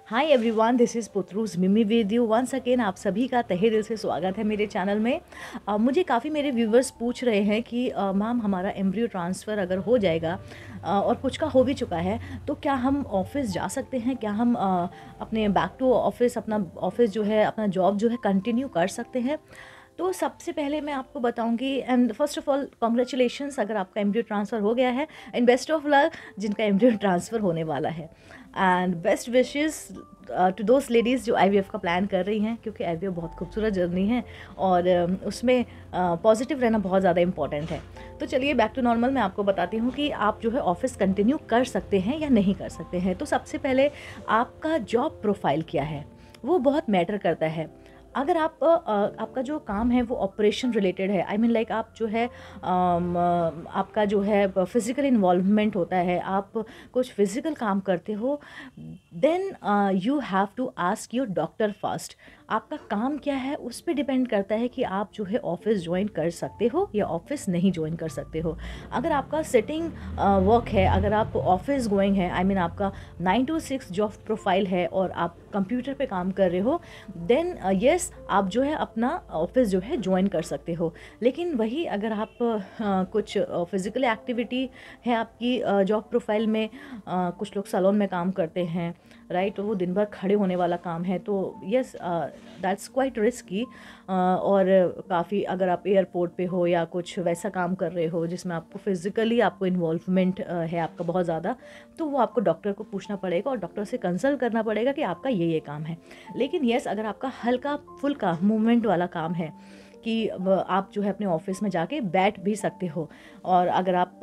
Hi everyone, this is पुत्रूस मिमी with you once again. आप सभी का तहे दिल से स्वागत है मेरे चैनल में। मुझे काफ़ी मेरे व्यूवर्स पूछ रहे हैं कि मैम हमारा एम्ब्रियो ट्रांसफ़र अगर हो जाएगा और कुछ का हो भी चुका है तो क्या हम ऑफ़िस जा सकते हैं, क्या हम अपने बैक टू ऑफ़िस अपना ऑफ़िस जो है अपना जॉब जो है कंटिन्यू कर सकते हैं। तो सबसे पहले मैं आपको बताऊंगी and first of all congratulations अगर आपका एम्ब्रियो ट्रांसफ़र हो गया है, एंड बेस्ट ऑफ लक जिनका एम्ब्रियो ट्रांसफ़र होने वाला है, and best wishes to those ladies जो आईवीएफ का प्लान कर रही हैं, क्योंकि आईवीएफ बहुत खूबसूरत जर्नी है और उसमें पॉजिटिव रहना बहुत ज़्यादा इंपॉर्टेंट है। तो चलिए बैक टू नॉर्मल मैं आपको बताती हूँ कि आप जो है ऑफिस कंटिन्यू कर सकते हैं या नहीं कर सकते हैं। तो सबसे पहले आपका जॉब प्रोफाइल क्या है वो बहुत मैटर करता है। अगर आप आपका जो काम है वो ऑपरेशन रिलेटेड है, आई मीन लाइक आप जो है आपका जो है फिज़िकल इन्वॉल्वमेंट होता है, आप कुछ फिज़िकल काम करते हो, then you have to ask your doctor first. आपका काम क्या है उस पे डिपेंड करता है कि आप जो है ऑफिस ज्वाइन कर सकते हो या ऑफिस नहीं ज्वाइन कर सकते हो। अगर आपका सिटिंग वर्क है, अगर आप ऑफिस गोइंग है, आई मीन आपका 9 to 6 जॉब प्रोफाइल है और आप कंप्यूटर पे काम कर रहे हो, देन यस आप जो है अपना ऑफिस जो है ज्वाइन कर सकते हो। लेकिन वही अगर आप कुछ फिज़िकल एक्टिविटी है आपकी जॉब प्रोफाइल में, कुछ लोग सैलून में काम करते हैं, राइट, तो वो दिन भर खड़े होने वाला काम है, तो यस दैट्स क्वाइट रिस्की। और काफ़ी अगर आप एयरपोर्ट पे हो या कुछ वैसा काम कर रहे हो जिसमें आपको फिज़िकली आपको इन्वॉल्वमेंट है आपका बहुत ज़्यादा, तो वो आपको डॉक्टर को पूछना पड़ेगा और डॉक्टर से कंसल्ट करना पड़ेगा कि आपका ये काम है। लेकिन यस अगर आपका हल्का फुल्का मूवमेंट वाला काम है कि आप जो है अपने ऑफिस में जाके बैठ भी सकते हो, और अगर आप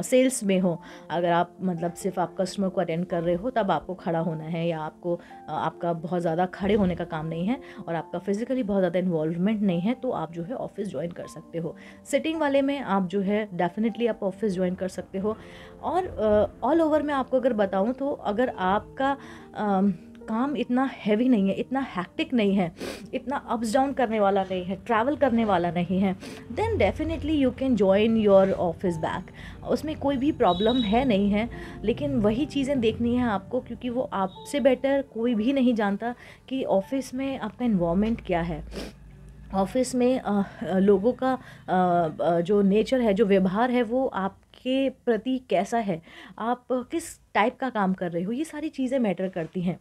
सेल्स में हो, अगर आप मतलब सिर्फ आप कस्टमर को अटेंड कर रहे हो तब आपको खड़ा होना है, या आपको आपका बहुत ज़्यादा खड़े होने का काम नहीं है और आपका फिज़िकली बहुत ज़्यादा इन्वॉल्वमेंट नहीं है, तो आप जो है ऑफिस ज्वाइन कर सकते हो। सिटिंग वाले में आप जो है डेफिनेटली आप ऑफिस ज्वाइन कर सकते हो। और ऑल ओवर मैं आपको अगर बताऊं तो अगर आपका काम इतना हैवी नहीं है, इतना हैक्टिक नहीं है, इतना अप्स डाउन करने वाला नहीं है, ट्रैवल करने वाला नहीं है, then definitely you can join your office back. उसमें कोई भी प्रॉब्लम है नहीं है। लेकिन वही चीज़ें देखनी है आपको, क्योंकि वो आपसे बेटर कोई भी नहीं जानता कि ऑफिस में आपका इन्वायरमेंट क्या है, ऑफिस में लोगों का जो नेचर है, जो व्यवहार है, वो आपके प्रति कैसा है, आप किस टाइप का काम कर रहे हो, ये सारी चीज़ें मैटर करती हैं,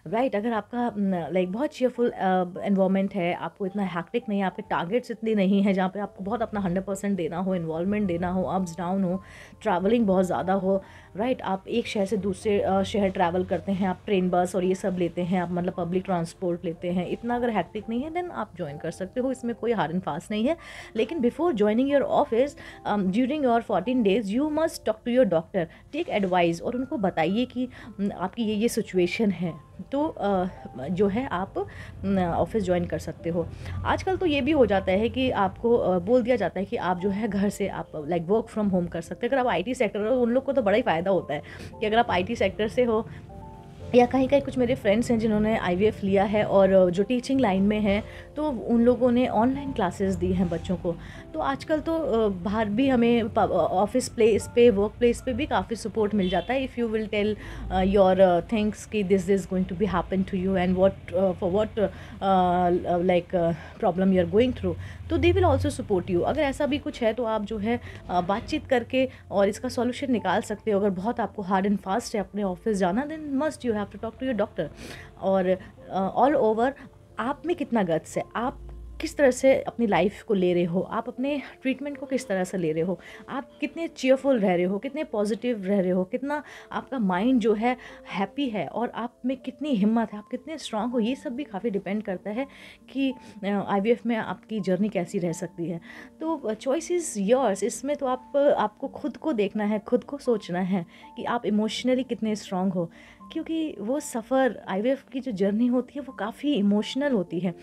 राइट। अगर आपका लाइक बहुत चीयरफुल एनवायरनमेंट है, आपको इतना हैक्टिक नहीं है, आपके टारगेट्स इतने नहीं है जहाँ पे आपको बहुत अपना 100% देना हो, इन्वॉल्वमेंट देना हो, अप्स डाउन हो, ट्रैवलिंग बहुत ज़्यादा हो, राइट, आप एक शहर से दूसरे शहर ट्रैवल करते हैं, आप ट्रेन बस और ये सब लेते हैं, आप मतलब पब्लिक ट्रांसपोर्ट लेते हैं, इतना अगर हैक्टिक नहीं है देन आप ज्वाइन कर सकते हो, इसमें कोई हार्ड एंड फास्ट नहीं है। लेकिन before joining your office, during your 14 days you must talk to your doctor, take advice, और उनको बताइए कि आपकी ये सिचुएशन है, तो जो है आप ऑफिस ज्वाइन कर सकते हो। आजकल तो ये भी हो जाता है कि आपको बोल दिया जाता है कि आप जो है घर से आप लाइक वर्क फ्रॉम होम कर सकते हैं। अगर आप आईटी सेक्टर हो, उन लोग को तो बड़ा ही फ़ायदा होता है कि अगर आप आईटी सेक्टर से हो, या कहीं कहीं कुछ मेरे फ्रेंड्स हैं जिन्होंने आईवीएफ लिया है और जो टीचिंग लाइन में हैं, तो उन लोगों ने ऑनलाइन क्लासेस दी हैं बच्चों को। तो आजकल तो बाहर भी हमें ऑफिस प्लेस पे, वर्क प्लेस पे भी काफ़ी सपोर्ट मिल जाता है। If you will tell your things कि this is going to be happen to you and what for what like problem you are going through, तो they will also support you. अगर ऐसा भी कुछ है तो आप जो है बातचीत करके और इसका सॉल्यूशन निकाल सकते हो। अगर बहुत आपको हार्ड एंड फास्ट है अपने ऑफिस जाना, then must you have to talk to your doctor. और ऑल ओवर आप में कितना गट्स है, आप किस तरह से अपनी लाइफ को ले रहे हो, आप अपने ट्रीटमेंट को किस तरह से ले रहे हो, आप कितने चीयरफुल रह रहे हो, कितने पॉजिटिव रह रहे हो, कितना आपका माइंड जो है हैप्पी है, और आप में कितनी हिम्मत है, आप कितने स्ट्रांग हो, ये सब भी काफ़ी डिपेंड करता है कि आईवीएफ में आपकी जर्नी कैसी रह सकती है। तो चॉइस इज़ योर्स। इसमें तो आपको खुद को देखना है, खुद को सोचना है कि आप इमोशनली कितने स्ट्रांग हो, क्योंकि वो सफ़र आईवीएफ की जो जर्नी होती है वो काफ़ी इमोशनल होती है,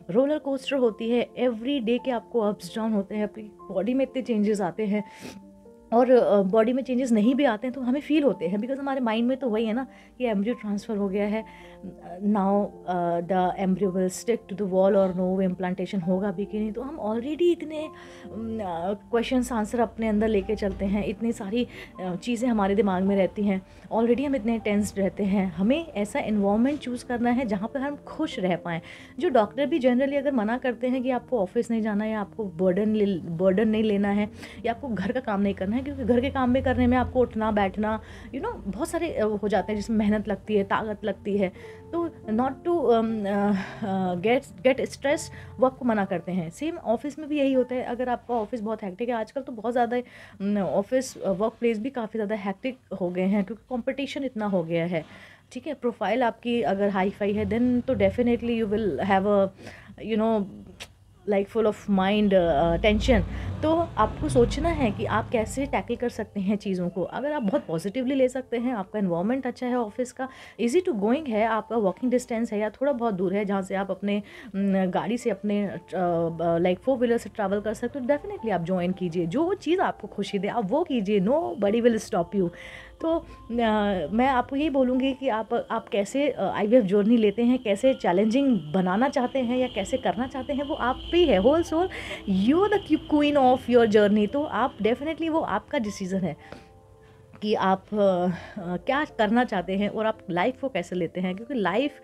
रोलर कोस्टर होती है। एवरी डे के आपको अप्स डाउन होते हैं, आपकी बॉडी में इतने चेंजेस आते हैं, और बॉडी में चेंजेस नहीं भी आते हैं तो हमें फ़ील होते हैं, बिकॉज़ हमारे माइंड में तो वही है ना कि एम्ब्रियो ट्रांसफ़र हो गया है, now the embryo will stick to the wall और नो इम्प्लांटेशन होगा भी कि नहीं। तो हम ऑलरेडी इतने क्वेश्चंस आंसर अपने अंदर लेके चलते हैं, इतनी सारी चीज़ें हमारे दिमाग में रहती हैं, ऑलरेडी हम इतने टेंस्ड रहते हैं। हमें ऐसा एनवायरनमेंट चूज़ करना है जहाँ पर हम खुश रह पाएँ। जो डॉक्टर भी जनरली अगर मना करते हैं कि आपको ऑफिस नहीं जाना है, या आपको बर्डन नहीं लेना है, या आपको घर का काम नहीं करना है, क्योंकि घर के काम भी करने में आपको उठना बैठना बहुत सारे हो जाते हैं जिसमें मेहनत लगती है, ताकत लगती है। तो नॉट टू गेट स्ट्रेस, वो आपको मना करते हैं। सेम ऑफिस में भी यही होता है। अगर आपका ऑफिस बहुत हैक्टिक है, आजकल तो बहुत ज़्यादा ऑफिस वर्क प्लेस भी काफ़ी ज़्यादा हैक्टिक हो गए हैं, क्योंकि कंपटीशन इतना हो गया है। ठीक है, प्रोफाइल आपकी अगर हाई फाई है देन तो definitely you will have a you know like full of mind tension. तो आपको सोचना है कि आप कैसे टैकल कर सकते हैं चीज़ों को। अगर आप बहुत पॉजिटिवली ले सकते हैं, आपका एनवायरनमेंट अच्छा है, ऑफिस का इजी टू गोइंग है, आपका वॉकिंग डिस्टेंस है या थोड़ा बहुत दूर है जहाँ से आप अपने गाड़ी से अपने लाइक 4 व्हीलर से ट्रैवल कर सकते हो, डेफिनेटली आप ज्वाइन कीजिए। जो चीज़ आपको खुशी दे आप वो कीजिए, nobody will stop you. तो मैं आपको यही बोलूँगी कि आप कैसे आईवीएफ जर्नी लेते हैं, कैसे चैलेंजिंग बनाना चाहते हैं या कैसे करना चाहते हैं, वो आप पे ही है। Whole sole you are the queen of your journey. तो आप डेफिनेटली, वो आपका डिसीज़न है कि आप क्या करना चाहते हैं और आप लाइफ को कैसे लेते हैं, क्योंकि life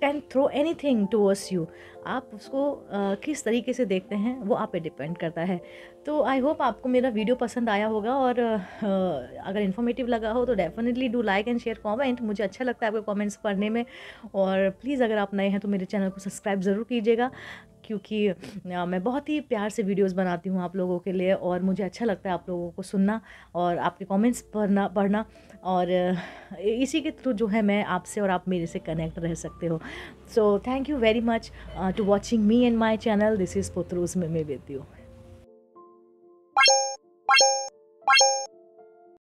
can throw anything towards you. आप उसको किस तरीके से देखते हैं वो आप पे डिपेंड करता है। तो आई होप आपको मेरा वीडियो पसंद आया होगा, और अगर इन्फॉर्मेटिव लगा हो तो definitely do like and share comment. मुझे अच्छा लगता है आपके कमेंट्स पढ़ने में। और प्लीज़ अगर आप नए हैं तो मेरे चैनल को सब्सक्राइब ज़रूर कीजिएगा, क्योंकि मैं बहुत ही प्यार से वीडियोस बनाती हूँ आप लोगों के लिए, और मुझे अच्छा लगता है आप लोगों को सुनना और आपके कमेंट्स पढ़ना। और इसी के थ्रू जो है मैं आपसे और आप मेरे से कनेक्ट रह सकते हो। So thank you very much to watching me and my channel. This is पुत्रूस मिमी विद यू।